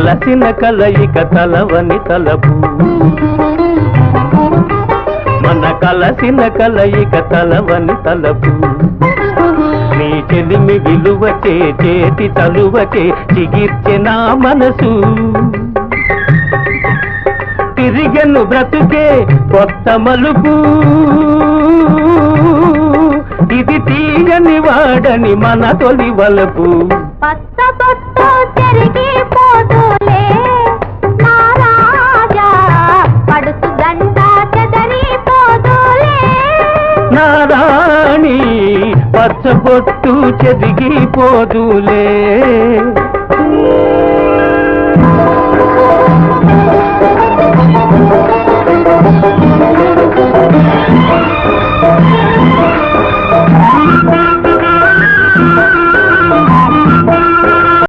కలసిన కలయిక తలవని తలపు మన కలసిన కలయిక తలవని తలపు నీ చెలిమి విలువచే చేతి తలువచే చిగిర్చె నా మనసు తిరిగెను బ్రతుకే కొత్త మలుపు ఇది తీయని వాడని మన తొలి వలపు పచ్చ పొట్టు చెరిగిపోదులే నా రాజా పడుతు దండ చెదరిపోదులే నా రాణి పచ్చ పొట్టు చెరిగిపోదులే